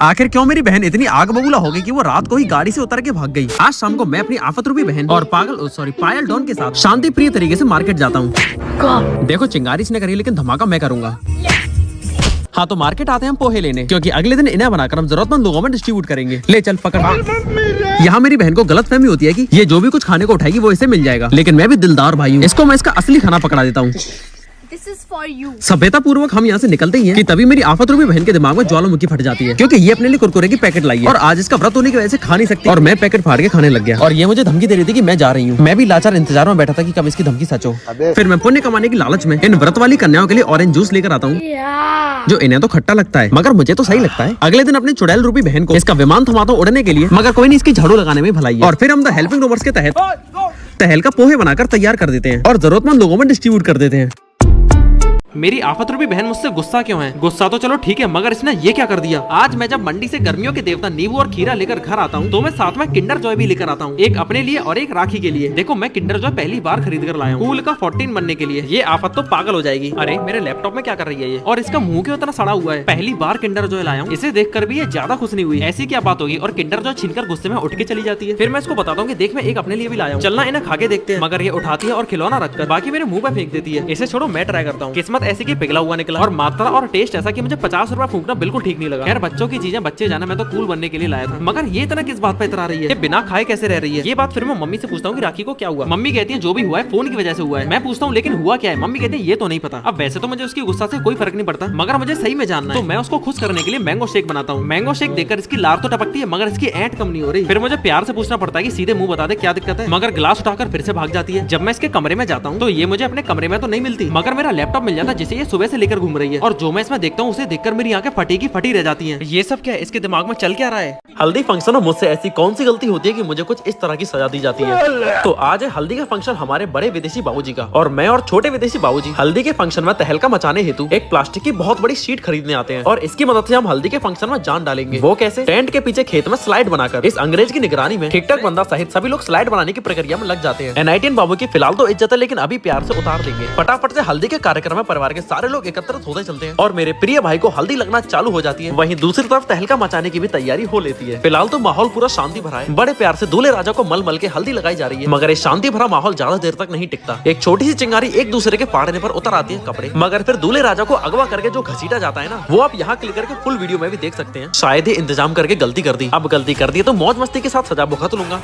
आखिर क्यों मेरी बहन इतनी आग बबूला हो गई कि वो रात को ही गाड़ी से उतर के भाग गई। आज शाम को मैं अपनी आफत रूपी बहन और पायल डॉन के साथ शांति प्रिय तरीके से मार्केट जाता हूँ। देखो चिंगारी इसने करी लेकिन धमाका मैं करूंगा। हाँ तो मार्केट आते हैं हम पोहे लेने, क्योंकि अगले दिन इन्हें बनाकर हम जरूरतमंद लोगों में डिस्ट्रीब्यूट करेंगे। ले चल पकड़। यहाँ मेरी बहन को गलतफहमी होती है कि ये जो भी कुछ खाने को उठाएगी वो इसे मिल जाएगा, लेकिन मैं भी दिलदार भाई हूँ, इसको मैं इसका असली खाना पकड़ा देता हूँ। सभ्यता पूर्वक हम यहाँ से निकलते ही हैं कि तभी मेरी आफत रूपी बहन के दिमाग में ज्वालामुखी फट जाती है, क्योंकि ये अपने लिए कुरकुरे की पैकेट लाई है और आज इसका व्रत होने की वजह से खा नहीं सकती और मैं पैकेट फाड़ के खाने लग गया। और ये मुझे धमकी दे रही थी कि मैं जा रही हूँ। मैं भी लाचार इंतजार में बैठा था कि कब इसकी धमकी सच हो। फिर मैं पुण्य कमाने की लालच में इन व्रत वाली कन्याओं के लिए ऑरेंज जूस लेकर आता हूँ, जो इन्हें तो खट्टा लगता है मगर मुझे तो सही लगता है। अगले दिन अपनी चुड़ैल रूपी बहन को इसका विमान थमाता हूँ उड़ने के लिए, मगर कोई नहीं इसकी झाड़ू लगाने में भलाई है। और फिर हम द हेल्पिंग रोबर्ट्स के तहत तहल का पोहे बनाकर तैयार कर देते हैं और जरूरतमंद लोगों में डिस्ट्रीब्यूट कर देते हैं। मेरी आफत रूपी बहन मुझसे गुस्सा क्यों है? गुस्सा तो चलो ठीक है, मगर इसने ये क्या कर दिया? आज मैं जब मंडी से गर्मियों के देवता नींबू और खीरा लेकर घर आता हूँ तो मैं साथ में किंडर जॉय भी लेकर आता हूँ, एक अपने लिए और एक राखी के लिए। देखो मैं किंडर जॉय पहली बार खरीद कर लाया हूँ कूल का 14 बनने के लिए। ये आफत तो पागल हो जाएगी। अरे मेरे लैपटॉप में क्या कर रही है ये? और इसका मुंह क्यों इतना सड़ा हुआ है? पहली बार किंडर जॉय लाया हूँ, इसे देख कर भी ये ज्यादा खुश नहीं हुई। ऐसी क्या बात होगी? और किंडर जॉय छीनकर गुस्से में उठ के चली जाती है। फिर मैं इसको बताता हूँ कि देख मैं एक अपने लिए भी लाया हूँ, चलना इन्हें खा के देखते हैं। मगर ये उठाती है और खिलौना रखकर बाकी मेरे मुंह पे फेंक देती है। इसे छोड़ो मैं ट्राई करता हूँ। किस्मत ऐसी की पिघला हुआ निकला और मात्रा और टेस्ट ऐसा कि मुझे 50 रुपया फूकना बिल्कुल ठीक नहीं लगा। खैर बच्चों की चीजें बच्चे जाना, मैं तो कूल बनने के लिए लाया था। मगर ये इतना किस बात पे इतरा रही है? ये बिना खाए कैसे रह रही है? ये बात फिर मैं मम्मी से पूछता हूँ कि राखी को क्या हुआ। मम्मी कहती है जो भी हुआ है फोन की वजह से हुआ है। मैं पूछता हूँ लेकिन हुआ क्या है? मम्मी कहती है ये तो नहीं पता। अब वैसे तो मुझे उसकी गुस्सा से कोई फर्क नहीं पड़ता, मगर मुझे सही में जानना है, तो मैं उसको खुश करने के लिए मैंगो शेक बनाता हूँ। मैंगो शेक देखकर इसकी लार तो टपकती है मगर इसकी ऐंठ कम नहीं हो रही। फिर मुझे प्यार से पूछना पड़ता है कि सीधे मुंह बता दे क्या दिक्कत है, मगर गिलास उठाकर फिर से भाग जाती है। जब मैं इसके कमरे में जाता हूँ तो ये मुझे अपने कमरे में तो नहीं मिलती, मगर मेरा लैपटॉप मिल जाता है जिसे ये सुबह से लेकर घूम रही है। और जो मैं इसमें देखता हूँ उसे देखकर मेरी आंखें फटी की फटी रह जाती हैं। ये सब क्या है? इसके दिमाग में चल क्या रहा है? हल्दी फंक्शन में मुझसे ऐसी कौन सी गलती होती है कि मुझे कुछ इस तरह की सजा दी जाती है? तो आज है हल्दी का फंक्शन हमारे बड़े विदेशी बाबूजी का, और मैं और छोटे विदेशी बाबूजी हल्दी के फंक्शन में तहलका मचाने हेतु एक प्लास्टिक की बहुत बड़ी शीट खरीदने आते हैं और इसकी मदद से हम हल्दी के फंक्शन में जान डालेंगे। वो कैसे? टेंट के पीछे खेत में स्लाइड बनाकर इस अंग्रेज की निगरानी में ठीक ठाक बंदा सहित सभी लोग स्लाइड बनाने की प्रक्रिया में लग जाते हैं। एनआईटीएन बाबू की फिलहाल तो इज्जत है, लेकिन अभी प्यार से उतार देंगे। फटाफट से हल्दी के कार्यक्रम में परिवार के सारे लोग एकत्रित होते चलते हैं और मेरे प्रिय भाई को हल्दी लगना चालू हो जाती है। वहीं दूसरी तरफ तहलका मचाने की भी तैयारी हो लेती है। फिलहाल तो माहौल पूरा शांति भरा है। बड़े प्यार से दूल्हे राजा को मल मल के हल्दी लगाई जा रही है, मगर ये शांति भरा माहौल ज्यादा देर तक नहीं टिकता। एक छोटी सी चिंगारी एक दूसरे के फाड़ने पर उतर आती है कपड़े, मगर फिर दूल्हे राजा को अगवा करके जो घसीटा जाता है ना, वो आप यहाँ क्लिक करके फुल वीडियो में भी देख सकते हैं। शायद ही इंतजाम करके गलती कर दी। अब गलती कर दी तो मौज मस्ती के साथ सजा भुगत लूंगा।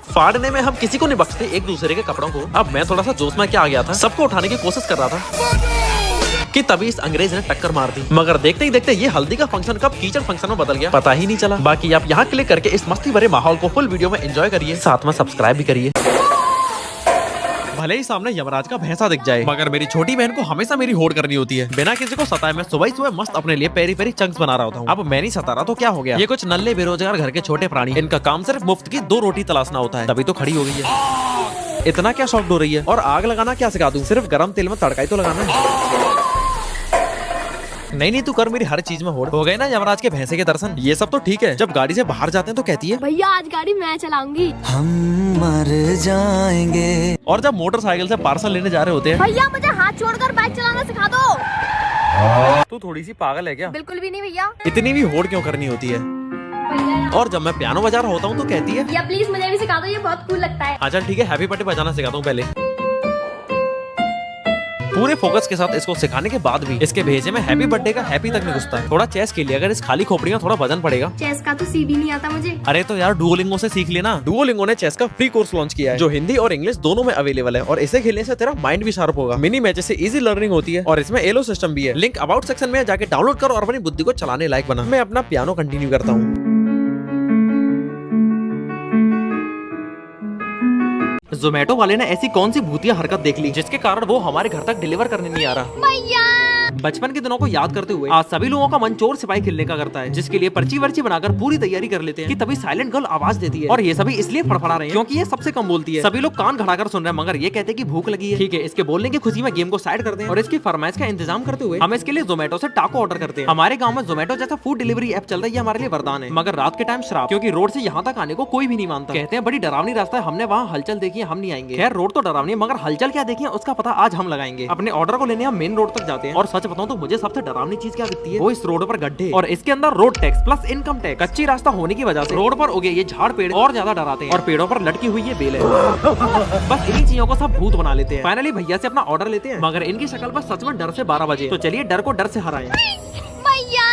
फाड़ने में हम किसी को नहीं बख्शते एक दूसरे के कपड़ों को। अब मैं थोड़ा सा जोश में क्या आ गया था, सबको उठाने की कोशिश कर रहा था कि तभी इस अंग्रेज ने टक्कर मार दी। मगर देखते ही देखते ये हल्दी का फंक्शन कब कीचड़ फंक्शन में बदल गया पता ही नहीं चला। बाकी आप यहाँ क्लिक करके इस मस्ती भरे माहौल को फुल वीडियो में एंजॉय करिए, साथ में सब्सक्राइब भी करिए। भले ही सामने यमराज का भैंसा दिख जाए, मगर मेरी छोटी बहन को हमेशा मेरी होड़ करनी होती है। बिना किसी को सताए मैं सुबह ही सुबह मस्त अपने लिए पेरी पेरी चंक्स बना रहा होता हूँ। अब मैं नहीं सता रहा तो क्या हो गया? ये कुछ नल्ले बेरोजगार घर के छोटे प्राणी, इनका काम सिर्फ मुफ्त की 2 रोटी तलाशना होता है, तभी तो खड़ी हो गई है। इतना क्या शौक हो रही है? और आग लगाना क्या सिखा दूं? सिर्फ गरम तेल में तड़का ही तो लगाना है। नहीं तू कर मेरी हर चीज में होड़। हो गए ना यमराज के भैंसे के दर्शन? ये सब तो ठीक है, जब गाड़ी से बाहर जाते हैं तो कहती है भैया आज गाड़ी मैं चलाऊंगी, हम मर जाएंगे। और जब मोटरसाइकिल से पार्सल लेने जा रहे होते हैं, भैया मुझे हाथ छोड़कर बाइक चलाना सिखा दो। तू थोड़ी सी पागल है क्या? बिल्कुल भी नहीं भैया। इतनी भी होड़ क्यों करनी होती है? और जब मैं पियानो बजा रहा होता हूँ तो कहती है भैया प्लीज मुझे भी सिखा दो, ये बहुत कूल लगता है। हाँ चल ठीक है, हैप्पी बर्थडे बजाना सिखाता हूँ पहले। पूरे फोकस के साथ इसको सिखाने के बाद भी इसके भेजे में हैप्पी बर्थडे का हैप्पी तक नहीं घुसता। थोड़ा चेस के लिए अगर इस खाली खोपड़ी में थोड़ा वजन पड़ेगा। चेस का तो सी भी नहीं आता मुझे। अरे तो यार डुओलिंगो से सीख लेना। डुओलिंगो ने चेस का फ्री कोर्स लॉन्च किया है, जो हिंदी और इंग्लिश दोनों में अवेलेबल है, और इसे खेलने से तेरा माइंड भी शार्प होगा। मिनी मैचेस से इजी लर्निंग होती है और इसमें एलो सिस्टम भी है। लिंक अबाउट सेक्शन में जाके डाउनलोड करो और अपनी बुद्धि को चलाने लायक बना। मैं अपना पियानो कंटिन्यू करता हूँ। जोमेटो वाले ने ऐसी कौन सी भूतिया हरकत देख ली जिसके कारण वो हमारे घर तक डिलीवर करने नहीं आ रहा? भैया बचपन के दिनों को याद करते हुए आज सभी लोगों का मन चोर सिपाही खेलने का करता है, जिसके लिए पर्ची वर्ची बनाकर पूरी तैयारी कर लेते हैं कि तभी साइलेंट गर्ल आवाज देती है। और ये सभी इसलिए फड़फड़ा रहे हैं क्योंकि ये सबसे कम बोलती है। सभी लोग कान खड़ाकर सुन रहे हैं, मगर ये कहते हैं कि भूख लगी है। ठीक है, इसके बोलने की खुशी में गेम को साइड करते हैं और इसकी फरमाइश का इंतजाम करते हुए हम इसके लिए जोमेटो से टाको ऑर्डर करते हैं। हमारे गाँव में जोमेटो जैसा फूड डिलीवरी ऐप चल रही है, हमारे लिए वरदान है, मगर रात के टाइम श्राप, क्योंकि रोड से यहाँ तक आने को कोई भी नहीं मानता। कहते हैं बड़ी डरावनी रास्ता है, हमने वहाँ हलचल देखी है, हम नहीं आएंगे। खैर रोड तो डरावनी है, मगर हलचल क्या देखी है उसका पता आज हम लगाएंगे। अपने ऑर्डर को लेने हम मेन रोड तक जाते हैं और सच सच बताऊं तो मुझे सबसे डरावनी चीज क्या दिखती है, वो इस रोड पर गड्ढे और इसके अंदर road tax plus income tax. कच्ची रास्ता होने की वजह से रोड पर उगे ये झाड़ पेड़ और ज्यादा डराते हैं और पेड़ों पर लटकी हुई ये बेल है। बस इन्हीं चीजों को सब भूत बना लेते हैं। फाइनली भैया से अपना ऑर्डर लेते हैं, मगर इनकी शक्ल पर सच में डर से 12 बजे। तो चलिए डर को डर से हराएं। भैया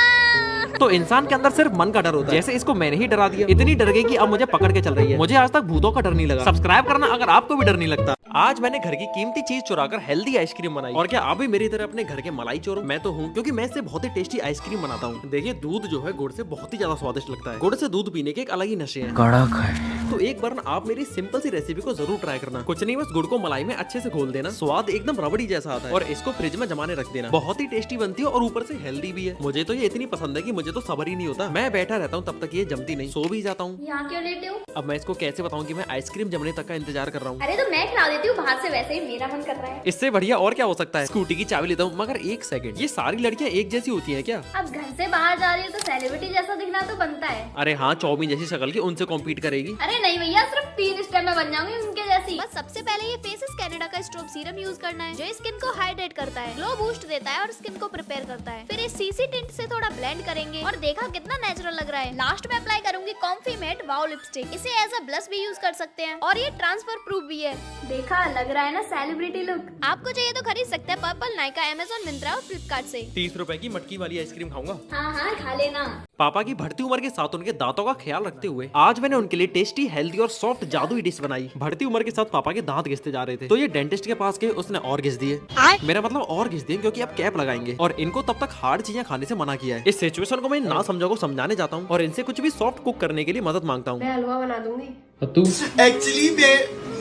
तो इंसान के अंदर सिर्फ मन का डर होता है। जैसे इसको मैंने ही डरा दिया, इतनी डर गई कि अब मुझे पकड़ के चल रही है। मुझे आज तक भूतों का डर नहीं लगा। सब्सक्राइब करना अगर आपको भी डर नहीं लगता। आज मैंने घर की कीमती चीज चुराकर हेल्दी आइसक्रीम बनाई। और क्या आप भी मेरी तरह अपने घर के मलाई चोर हो? मैं तो हूँ, क्योंकि मैं इससे बहुत ही टेस्टी आइसक्रीम बनाता हूँ। देखिए दूध जो है गुड़ से बहुत ही ज्यादा स्वादिष्ट लगता है। गुड़ से दूध पीने के एक अलग ही नशे हैं। कड़क है। तो एक बार ना आप मेरी सिंपल सी रेसिपी को जरूर ट्राई करना। कुछ नहीं, बस गुड़ को मलाई में अच्छे से घोल देना, स्वाद एकदम रबड़ी जैसा आता है और इसको फ्रिज में जमाने रख देना। बहुत ही टेस्टी बनती है और ऊपर से हेल्दी भी है। मुझे तो ये इतनी पसंद है कि मुझे तो सब्र ही नहीं होता। मैं बैठा रहता हूँ तब तक ये जमती नहीं, सो भी जाता हूँ। यहाँ क्यों लेटे हो? अब मैं इसको कैसे बताऊँ कि मैं आइसक्रीम जमने तक का इंतजार कर रहा हूँ। अरे तो मैं खिला देती हूँ बाहर से, वैसे ही मेरा मन कर रहा है। इससे बढ़िया और क्या हो सकता है। स्कूटी की चाबी लेता हूँ, मगर एक सेकंड, ये सारी लड़कियाँ एक जैसी होती हैं क्या? अब घर से बाहर जा रही हो तो सेलिब्रिटी जैसा दिखना तो बनता है। अरे हाँ, चौबी जैसी शक्ल की, उनसे कॉम्पीट करेगी। अरे नहीं भैया, सिर्फ 3 स्टेप में बन जाऊंगी उनके जैसी। बस सबसे पहले ये फेसेस कैनेडा का स्ट्रोब सीरम यूज करना है, जो स्किन को हाइड्रेट करता है, ग्लो बूस्ट देता है और स्किन को प्रिपेयर करता है। फिर इस सीसी टिंट से थोड़ा ब्लेंड करेंगे और देखा कितना नेचुरल लग रहा है। लास्ट में अप्लाई करूंगी कॉम्फी मैट वाओ लिपस्टिक। इसे एज अ ब्लश भी यूज कर सकते हैं और ये ट्रांसफर प्रूफ भी है। देखा, लग रहा है ना सेलिब्रिटी लुक। आपको चाहिए तो खरीद सकते हैं पर्पल, नाइका, अमेजोन, मिंत्रा और फ्लिपकार्ट से। 30 रुपए की मटकी वाली आइसक्रीम खाऊंगा। हाँ हाँ, खा लेना। पापा की बढ़ती उम्र के साथ उनके दांतों का ख्याल रखते हुए आज मैंने उनके लिए टेस्टी, हेल्दी और सॉफ्ट जादुई डिश बनाई। बढ़ती उम्र के साथ पापा के दांत घिसते जा रहे थे, तो ये डेंटिस्ट के पास गए, उसने और घिस दिए। मेरा मतलब और घिस दिए, क्योंकि अब कैप लगाएंगे और इनको तब तक हार्ड चीजें खाने से मना किया है। इस सिचुएशन को मैं ना समझो को समझाने जाता हूँ और इनसे कुछ भी सॉफ्ट कुक करने के लिए मदद मांगता हूँ। मैं हलवा बना दूंगी। तू एक्चुअली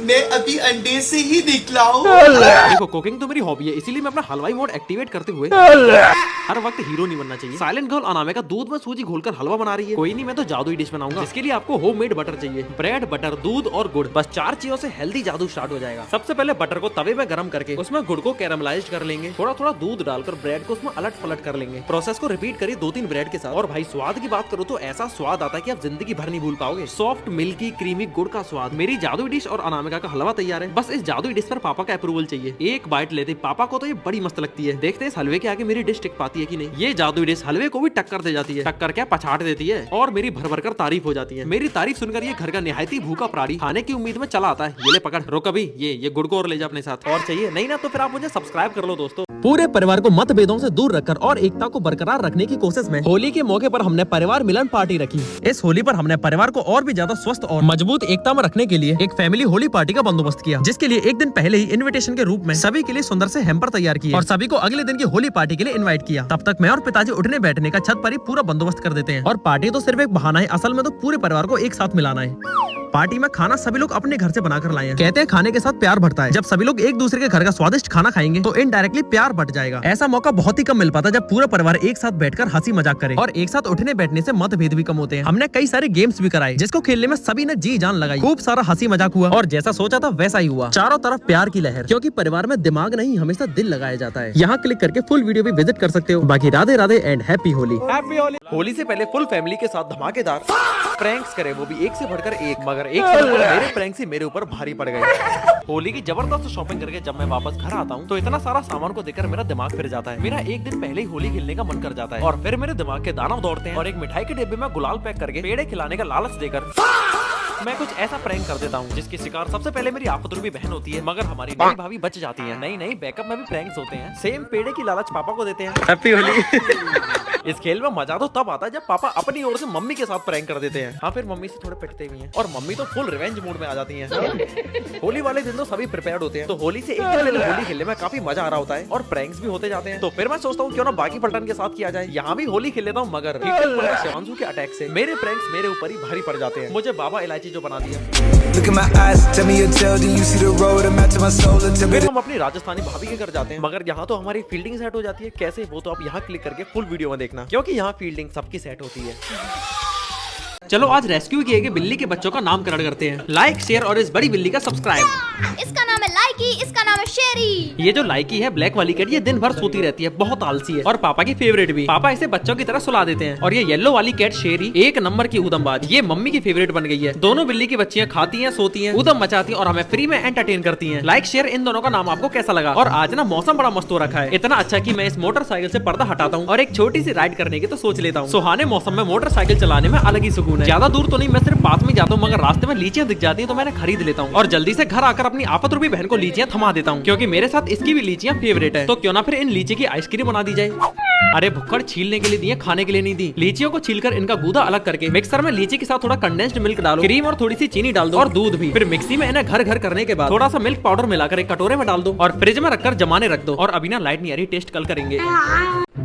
मैं अभी अंडे से ही निकला हूँ। देखो, कुकिंग तो मेरी हॉबी है, इसीलिए मैं अपना हलवाई मोड एक्टिवेट करते हुए हर वक्त हीरो नहीं बनना चाहिए। साइलेंट गर्ल अनामिका दूध में सूजी घोलकर हलवा बना रही है। कोई नहीं, मैं तो जादुई डिश बनाऊंगा। इसके लिए आपको होममेड बटर चाहिए। ब्रेड, बटर, दूध और गुड़, बस 4 चीजों से हेल्दी जादू स्टार्ट हो जाएगा। सबसे पहले बटर को तवे में गर्म करके उसमें गुड़ को कैरामलाइज कर लेंगे। थोड़ा थोड़ा दूध डालकर ब्रेड को उसमें अलट पलट कर लेंगे। प्रोसेस को रिपीट करिए 2-3 ब्रेड के साथ। और भाई स्वाद की बात करो तो ऐसा स्वाद आता है कि आप जिंदगी भर नहीं भूल पाओगे। सॉफ्ट, मिल्की, क्रीमी गुड़ का स्वाद। मेरी जादुई डिश और अनामिका का हलवा तैयार है। बस इस जादुई डिश पर पापा का अप्रूवल चाहिए। एक बाइट लेते पापा को तो ये बड़ी मस्त लगती है। देखते हैं इस हलवे के आगे मेरी डिश टिक पाती है कि नहीं। ये जादुई डिश हलवे को भी टक्कर दे जाती है। टक्कर क्या, पछाड़ देती है और मेरी भर भर कर तारीफ हो जाती है। मेरी तारीफ सुनकर ये घर का निहायती भूखा प्राणी खाने की उम्मीद में चला आता है। ये ले पकड़, रोक अभी, ये गुड़ को और ले जा अपने साथ। और चाहिए नहीं ना तो फिर आप मुझे सब्सक्राइब कर लो दोस्तों। पूरे परिवार को मतभेदों से दूर रखकर और एकता को बरकरार रखने की कोशिश में होली के मौके पर हमने परिवार मिलन पार्टी रखी। इस होली पर हमने परिवार को और भी ज्यादा स्वस्थ और मजबूत एकता में रखने के लिए एक फैमिली होली पार्टी का बंदोबस्त किया, जिसके लिए एक दिन पहले ही इनविटेशन के रूप में सभी के लिए सुंदर से हैम्पर तैयार किए और सभी को अगले दिन की होली पार्टी के लिए इनवाइट किया। तब तक मैं और पिताजी उठने बैठने का छत पर ही पूरा बंदोबस्त कर देते हैं। और पार्टी तो सिर्फ एक बहाना है, असल में तो पूरे परिवार को एक साथ मिलाना है। पार्टी में खाना सभी लोग अपने घर से बनाकर लाए हैं। कहते हैं खाने के साथ प्यार बढ़ता है। जब सभी लोग एक दूसरे के घर का स्वादिष्ट खाना खाएंगे तो इनडायरेक्टली प्यार बढ़ जाएगा। ऐसा मौका बहुत ही कम मिल पाता जब पूरा परिवार एक साथ बैठकर हंसी मजाक करे। और एक साथ उठने बैठने से मतभेद भी कम होते हैं। हमने कई सारे गेम्स भी कराए, जिसको खेलने में सभी ने जी जान लगाई। खूब सारा हंसी मजाक हुआ और jैसा सोचा था वैसा ही हुआ। चारों तरफ प्यार की लहर, क्योंकि परिवार में दिमाग नहीं हमेशा दिल लगाया जाता है। यहाँ क्लिक करके फुल वीडियो भी विजिट कर सकते हो। बाकी Radhe Radhe and happy Holi. Happy Holi. Holi से पहले फुल फैमिली के साथ धमाकेदार प्रैंक्स करे, वो भी एक से बढ़कर एक। मगर एक से बढ़कर मेरे प्रैंक से मेरे ऊपर भारी पड़ गए। होली की जबरदस्त शॉपिंग करके जब मैं वापस घर आता हूँ तो इतना सारा सामान को देखकर मेरा दिमाग फिर जाता है। मेरा एक दिन पहले ही होली खेलने का मन कर जाता है और फिर मेरे दिमाग के दानव दौड़ते हैं और एक मिठाई के डिब्बे में गुलाल पैक करके पेड़े खिलाने का लालच देकर मैं कुछ ऐसा प्रैंक कर देता हूँ जिसकी शिकार सबसे पहले मेरी आपतरूबी बहन होती है, मगर हमारी नई भाभी बच जाती है। नहीं बैकअप में भी प्रैंक्स होते हैं। सेम पेड़े की लालच पापा को देते हैं। हैप्पी होली। इस खेल में मजा तो तब आता है जब पापा अपनी ओर से मम्मी के साथ प्रैंक कर देते हैं। हाँ, फिर मम्मी से थोड़े पिटते भी हैं और मम्मी तो फुल रिवेंज मूड में आ जाती हैं। होली वाले दिन तो सभी प्रिपेयर्ड होते हैं, तो होली से एक दिन पहले होली खेलने में काफी मजा आ रहा होता है और प्रैंक्स भी होते जाते हैं। तो फिर मैं सोचता हूँ क्यों ना बाकी पलटन के साथ किया जाए। यहाँ भी होली खेल लेता हूँ, मगर शिवांशु के अटैक से मेरे प्रैंक्स मेरे ऊपर ही भारी पड़ जाते हैं। मुझे बाबा इलायची जो बना दिया। Look at my eyes, tell me your tale, do you see the road? I'm out to my soul, and tell me फिर the हम अपनी राजस्थानी भाभी के घर जाते हैं, मगर यहाँ तो हमारी फील्डिंग सेट हो जाती है। कैसे, वो तो आप यहाँ क्लिक करके फुल वीडियो में देखना, क्योंकि यहाँ फील्डिंग सबकी सेट होती है। चलो आज रेस्क्यू किए गए बिल्ली के बच्चों का नामकरण करते हैं। लाइक, शेयर और इस बड़ी बिल्ली का सब्सक्राइब। इसका नाम है लाइकी, इसका नाम नाम है शेरी। ये जो लाइकी है ब्लैक वाली कैट, ये दिन भर सोती रहती है, बहुत आलसी है और पापा की फेवरेट भी। पापा इसे बच्चों की तरह सुला देते हैं। और ये येलो वाली कैट शेरी एक नंबर की ऊधमबाज, ये मम्मी की फेवरेट बन गई है। दोनों बिल्ली की बच्चियां खाती हैं, सोती हैं, ऊधम मचाती हैं और हमें फ्री में एंटरटेन करती हैं। लाइक शेयर इन दोनों का नाम आपको कैसा लगा? और आज ना मौसम बड़ा मस्त हो रखा है, इतना अच्छा कि मैं इस मोटरसाइकिल से पर्दा हटाता हूँ और एक छोटी सी राइड करने की तो सोच लेता हूँ। सुहाने मौसम में मोटरसाइकिल चलाने में अलग ही सुकून है। ज्यादा दूर तो नहीं, मैं सिर्फ पास में जाता हूँ, मगर रास्ते में लीचियां दिख जाती हैं तो मैंने खरीद लेता हूँ और जल्दी से घर आकर अपनी आफत रूपी बहन को लीचियां थमा देता हूँ, क्योंकि मेरे साथ इसकी भी लीचियां फेवरेट है। तो क्यों ना फिर इन लीची की आइसक्रीम बना दी जाए। अरे भुक्कड़ छीलने के लिए दिए, खाने के लिए नहीं दी। लीचियों को छीलकर इनका गूदा अलग करके मिक्सर में लीची के साथ थोड़ा कंडेंस्ड मिल्क डालो, क्रीम और थोड़ी सी चीनी डाल दो और दूध भी। फिर मिक्सी में इन्हें घर घर करने के बाद थोड़ा सा मिल्क पाउडर मिलाकर एक कटोरे में डाल दो और फ्रिज में रखकर जमाने रख दो। और अभी ना लाइट नहीं आ रही, टेस्ट कल करेंगे।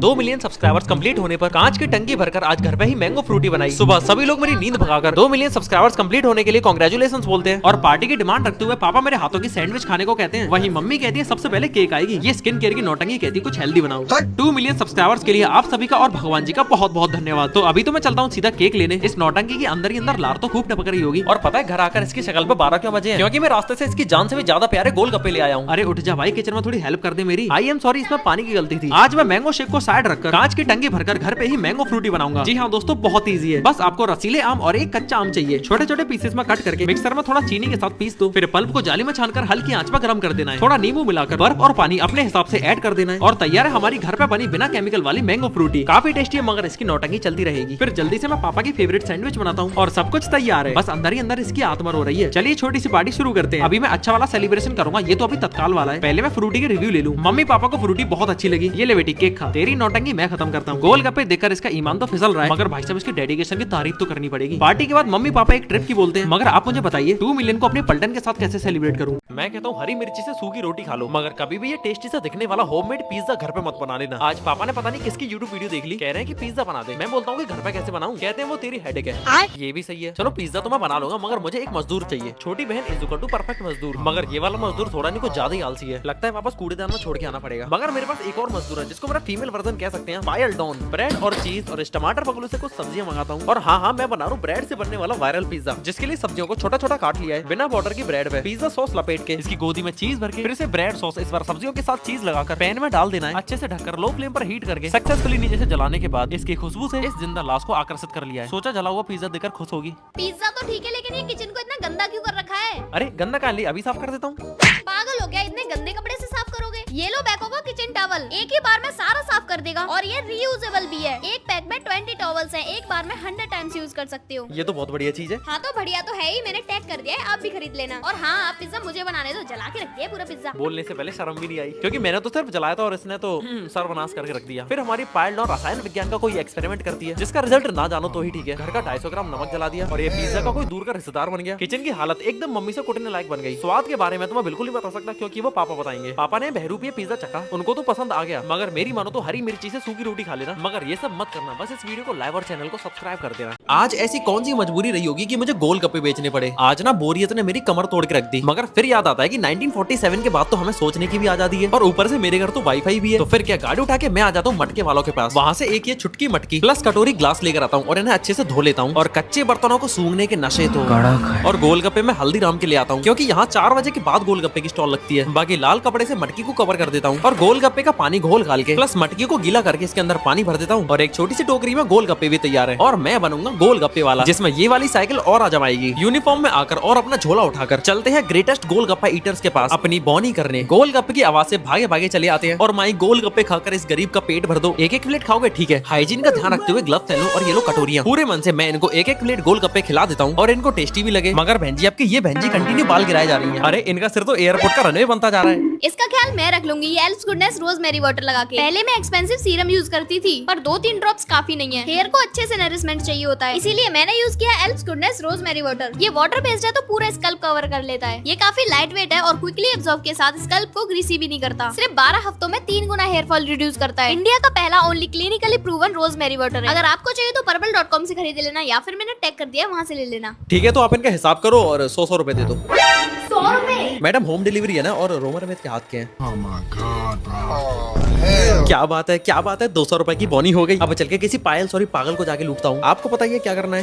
2 मिलियन सब्सक्राइबर्स कंप्लीट होने पर कांच की टंकी भरकर आज घर पे ही मैंगो फ्रूटी बनाई। सुबह सभी लोग मेरी नींद भगाकर 2 मिलियन सब्सक्राइबर्स कंप्लीट होने के लिए कांग्रेचुलेशंस बोलते हैं और पार्टी की डिमांड रखते हुए पापा मेरे हाथों की सैंडविच खाने को कहते हैं। वहीं मम्मी कहती है सबसे पहले केक आएगी। ये स्किन केयर की नौटंकी कहती है कुछ हेल्दी बनाओ। 2 मिलियन सब्सक्राइबर्स के लिए आप सभी का और भगवान जी का बहुत बहुत धन्यवाद। तो अभी तो मैं चलता हूँ सीधा केक लेने। इस नौटंकी के अंदर ही अंदर लार तो खूब टपक रही होगी। और पता है घर आकर इसकी शक्ल पे 12 क्यों बजे हैं? क्योंकि मैं रास्ते से इसकी जान से भी ज्यादा प्यारे गोलगप्पे ले आया हूँ। अरे उठ जा भाई, किचन में थोड़ी हेल्प कर दे मेरी। आई एम सॉरी, इसमें पानी की गलती थी। आज मैं मैंगो शेक को साइड रखकर कांच की टंकी भरकर घर पे ही मैंगो फ्रूटी बनाऊंगा। जी हाँ दोस्तों, बहुत इजी है। बस आपको रसीले आम और एक कच्चा आम चाहिए। छोटे छोटे पीसेस में कट करके मिक्सर में थोड़ा चीनी के साथ पीस दो। फिर पल्प को जाली में छानकर हल्की आंच पर गर्म कर देना है। थोड़ा नींबू मिलाकर बर्फ और पानी अपने हिसाब से ऐड कर देना है और तैयार है हमारी घर पे बनी बिना केमिकल वाली मैंगो फ्रूटी। काफी टेस्टी है, मगर इसकी नौटंकी चलती रहेगी। फिर जल्दी से मैं पापा की फेवरेट सैंडविच बनाता हूँ और सब कुछ तैयार है। बस अंदर ही अंदर इसकी आत्मा रो रही है। चलिए छोटी सी पार्टी शुरू करते हैं। अभी मैं अच्छा वाला सेलिब्रेशन करूंगा, ये तो अभी तत्काल वाला है। पहले मैं फ्रूटी के रिव्यू ले लूं। मम्मी पापा को फ्रूटी बहुत अच्छी लगी। ये ले बेटी केक खा, तेरी नौटंकी मैं खत्म करता हूँ। गोलगप्पे देखकर इसका ईमान तो फिसल रहा है, मगर भाई साहब इसकी डेडिकेशन की तारीफ तो करनी पड़ेगी। पार्टी के बाद मम्मी पापा एक ट्रिप की बोलते हैं, मगर आप मुझे बताइए 2 मिलियन को अपने पलटन के साथ कैसे सेलिब्रेट करूं? मैं कहता हूँ हरी मिर्ची से सूखी रोटी खा लो, मगर कभी भी ये टेस्टी से दिखने वाला होममेड पिज्जा घर पे मत बना लेना। आज पापा ने पता नहीं किसकी यूट्यूब वीडियो देख ली, कह रहे हैं कि पिज्जा बना दे। मैं बोलता हूँ कि घर पे कैसे बनाऊं? कहते हैं वो तेरी हेडेक है। ये भी सही है, चलो पिज्जा तो मैं बना लूंगा, मगर मुझे एक मजदूर चाहिए। छोटी बहन इज इक्वल टू परफेक्ट मजदूर, मगर ये वाला मजदूर थोड़ा नहीं कुछ ज्यादा ही आलसी है। लगता है वापस कूड़ेदान में छोड़ के आना पड़ेगा। मगर मेरे पास एक और मजदूर है जिसको मेरा फीमेल वर्जन कह सकते हैं, पायल डॉन। ब्रेड और चीज और इस टमाटर पगलू से कुछ सब्जियां मंगाता हूँ। और हाँ मैं बना रहा हूँ ब्रेड से बनने वाला वायरल पिज्जा, जिसके लिए सब्जियों को छोटा छोटा काट लिया है। बिना बॉर्डर की ब्रेड पे पिज्जा सॉस लपेट के इसकी गोदी में चीज भर के फिर से ब्रेड सॉस इस बार सब्जियों के साथ चीज लगाकर पैन में डाल देना है। अच्छे से ढककर लो फ्लेम पर हीट करके सक्सेसफुली नीचे से जलाने के बाद इसकी खुशबू से इस जिंदा लाश को आकर्षित कर लिया है। सोचा जला हुआ पिज्जा देखकर खुश होगी। पिज्जा तो ठीक है, लेकिन ये किचन को इतना गंदा क्यों कर रखा है? अरे गंदा कहाँ ली, अभी साफ कर देता हूँ। पागल हो क्या, इतने गंदे कपड़े से साफ करोगे? ये लो बैको का किचन टॉवल, एक ही बार में सारा साफ कर देगा और ये रीयूजेबल भी है। एक पैक में 20 टॉवल्स हैं, एक बार में 100 टाइम्स यूज कर सकते हो। ये तो बहुत बढ़िया चीज है। हाँ तो बढ़िया तो है ही, मैंने टैग कर दिया है, आप भी खरीद लेना। और हाँ आप पिज्जा मुझे बनाने दो, जला के रख दिया पूरा पिज्जा। बोलने से पहले शर्म भी नहीं आई, क्योंकि मैंने तो सिर्फ जलाया था और इसने तो सर्वनाश करके रख दिया। फिर हमारी पायल डॉन रसायन विज्ञान का कोई एक्सपेरिमेंट करती है, जिसका रिजल्ट ना जानो तो ही ठीक है। घर का 250 ग्राम नमक जला दिया और ये पिज्जा का कोई दूर का रिश्तेदार बन गया। किचन की हालत एकदम मम्मी से कुटने लायक बन गई। स्वाद के बारे में तो मैं बिल्कुल नहीं बता सकता, क्योंकि वो पापा बताएंगे। पापा ने बहरूपी पिज्जा चखा, उनको तो पसंद आ गया, मगर मेरी मानो तो हरी मिर्ची से सूखी रोटी खा लेना। मगर ये सब मत करना, बस इस वीडियो को लाइक और चैनल को सब्सक्राइब कर देना। आज ऐसी कौन सी मजबूरी रही होगी कि मुझे गोलगप्पे बेचने पड़े। आज ना बोरियत ने मेरी कमर तोड़ के रख दी। मगर फिर याद आता है कि 1947 के बाद तो हमें सोचने की भी आजादी है और ऊपर से मेरे घर तो वाईफाई भी है। तो फिर क्या, गाड़ी उठा के मैं आ जाता हूँ मटके वालों के पास। वहाँ से एक ये छुटकी मटकी प्लस कटोरी ग्लास लेकर आता हूँ और इन्हें अच्छे से धो लेता हूँ। और कच्चे बर्तनों को सूंघने के नशे तो। और गोलगप्पे में हल्दीराम के ले आता हूँ, क्योंकि यहाँ 4 बजे के बाद गोलगप्पे की स्टॉल लगती है। बाकी लाल कपड़े से मटकी को कवर कर देता हूँ और गोलगप्पे का पानी घोल घाल के प्लस मटकी को गीला करके इसके अंदर पानी भर देता हूँ। और एक छोटी सी टोकरी में गोलगप्पे भी तैयार है और मैं बनूंगा गोलगप्पे वाला, जिसमें ये वाली साइकिल और आ जाएगी। यूनिफॉर्म में आकर और अपना झोला उठाकर चलते हैं ग्रेटेस्ट गोलगप्पा ईटर्स के पास अपनी बॉनी करने। गोलगप्पे की आवाज से भागे भागे चले आते हैं और माई गोलगप्पे खाकर इस गरीब का पेट भर दो। एक प्लेट खाओगे ठीक है, हाइजीन का ध्यान रखते हुए ग्लव्स पहन लो और ये लो कटोरियां। पूरे मन से मैं इनको एक प्लेट गोलगप्पे खिला देता हूँ और इनको टेस्टी भी लगे। मगर बहन जी आपकी ये बहन जी कंटिन्यू बाल गिराई जा रही है। अरे इनका सिर तो एयरपोर्ट का रनवे बनता जा रहा है। इसका ख्याल मैं रख लूंगी, ये एल्प्स गुडनेस रोजमेरी वाटर लगा के। पहले मैं एक्सपेंसिव सीरम यूज करती थी, पर 2-3 ड्रॉप्स काफी नहीं है। हेयर को अच्छे से नरिशमेंट चाहिए होता है, इसीलिए मैंने यूज किया एल्प्स गुडनेस रोजमेरी वाटर। ये वाटर बेस्ड है तो पूरा स्कल्प कवर कर लेता है। ये काफी लाइट वेट है और क्विकली एब्जॉर्ब के साथ स्कल्प को ग्रीसी भी नहीं करता। सिर्फ 12 हफ्तों में 3 गुना हेयर फॉल रिड्यूस करता है। इंडिया का पहला only clinically proven rosemary water है। अगर आपको चाहिए तो purple.com से खरीद लेना या फिर मैंने टैग कर दिया वहाँ से ले लेना। ठीक है, तो आप इनका हिसाब करो और 100 रुपए दे दो। 100 रुपए? मैडम होम डिलीवरी है ना, और रोमर अमित के हाथ के हैं। क्या बात है 200 रुपए की बॉनी हो गई। अब चल के किसी पायल पागल को जाके लूटता हूँ। आपको पता है क्या करना है।